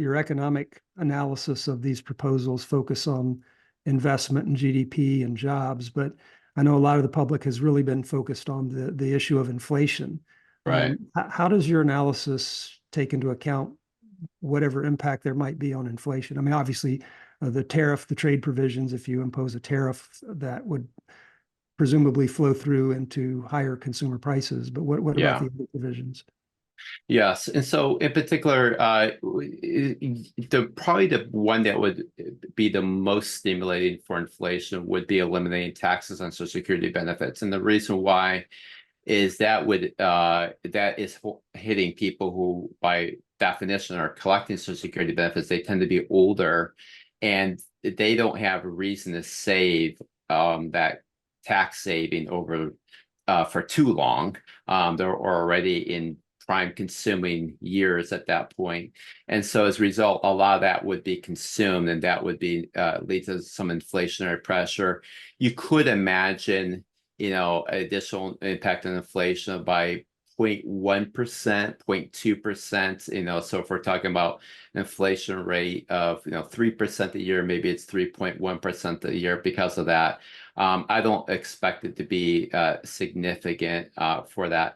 your economic analysis of these proposals focus on investment and GDP and jobs, but I know a lot of the public has really been focused on the issue of inflation. Right. How does your analysis take into account whatever impact there might be on inflation? I mean, obviously, the trade provisions, if you impose a tariff, that would presumably flow through into higher consumer prices. But what about Yeah. the other provisions? Yes. And so in particular, probably the one that would be the most stimulating for inflation would be eliminating taxes on Social Security benefits. And the reason why is that is hitting people who by definition are collecting Social Security benefits. They tend to be older and they don't have a reason to save that tax saving over for too long. They're already in prime consuming years at that point. And so as a result, a lot of that would be consumed and that would be lead to some inflationary pressure. You could imagine, additional impact on inflation by 0.1%, 0.2%, so if we're talking about an inflation rate of, 3% a year, maybe it's 3.1% a year because of that. I don't expect it to be significant for that.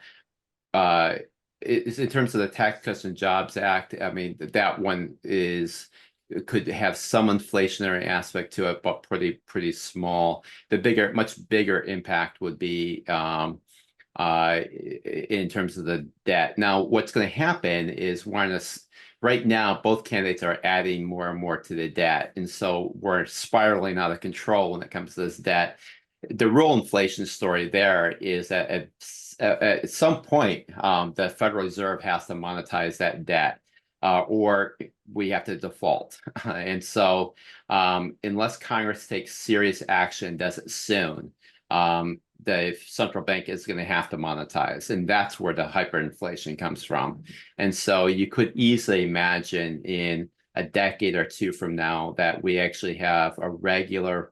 In terms of the Tax Cuts and Jobs Act, I mean, that one could have some inflationary aspect to it, but pretty small. The much bigger impact would be in terms of the debt. Now, what's going to happen is right now, both candidates are adding more and more to the debt. And so we're spiraling out of control when it comes to this debt. The real inflation story there is that at some point, the Federal Reserve has to monetize that debt, or we have to default. And so unless Congress takes serious action, does it soon, the central bank is going to have to monetize. And that's where the hyperinflation comes from. And so you could easily imagine in a decade or two from now that we actually have a regular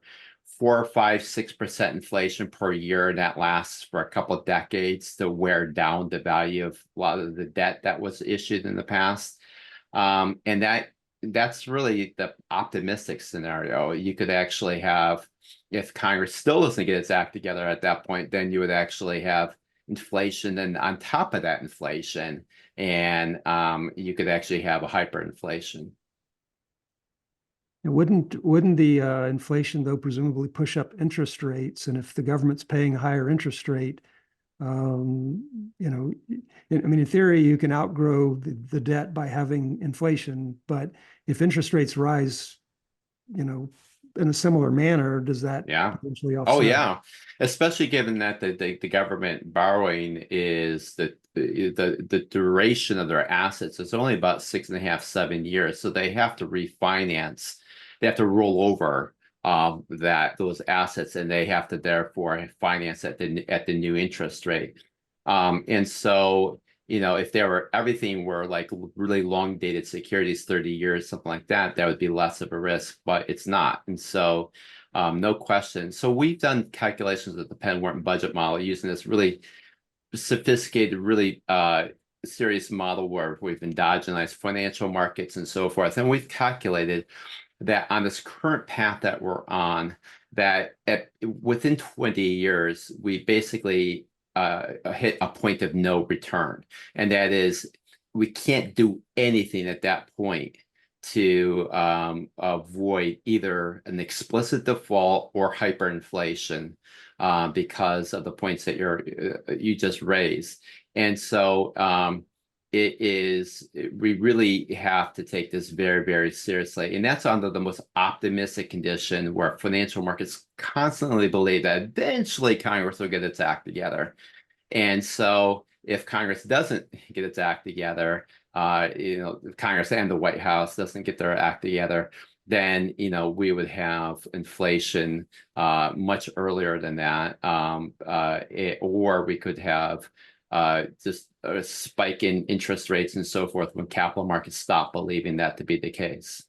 4, 5, 6% inflation per year, and that lasts for a couple of decades to wear down the value of a lot of the debt that was issued in the past. And that's really the optimistic scenario. You could actually have, if Congress still doesn't get its act together at that point, then you would actually have inflation, and on top of that inflation, and you could actually have a hyperinflation. Wouldn't the inflation, though, presumably push up interest rates? And if the government's paying a higher interest rate, I mean, in theory, you can outgrow the debt by having inflation. But if interest rates rise, in a similar manner, does that potentially offset? Oh, yeah. Especially given that the government borrowing is the duration of their assets is only about 6.5, 7 years. So they have to refinance. They have to roll over those assets, and they have to therefore finance at the new interest rate. And so, if everything were like really long dated securities, 30 years, something like that, that would be less of a risk, but it's not. And so no question. So we've done calculations with the Penn-Wharton Budget Model using this really sophisticated, really serious model where we've endogenized financial markets and so forth. And we've calculated that on this current path that we're on, that within 20 years, we basically hit a point of no return. And that is, we can't do anything at that point to avoid either an explicit default or hyperinflation because of the points that you just raised. And so we really have to take this very, very seriously. And that's under the most optimistic condition where financial markets constantly believe that eventually Congress will get its act together. And so if Congress doesn't get its act together, Congress and the White House doesn't get their act together, then, we would have inflation much earlier than that. Or we could have just a spike in interest rates and so forth when capital markets stop believing that to be the case.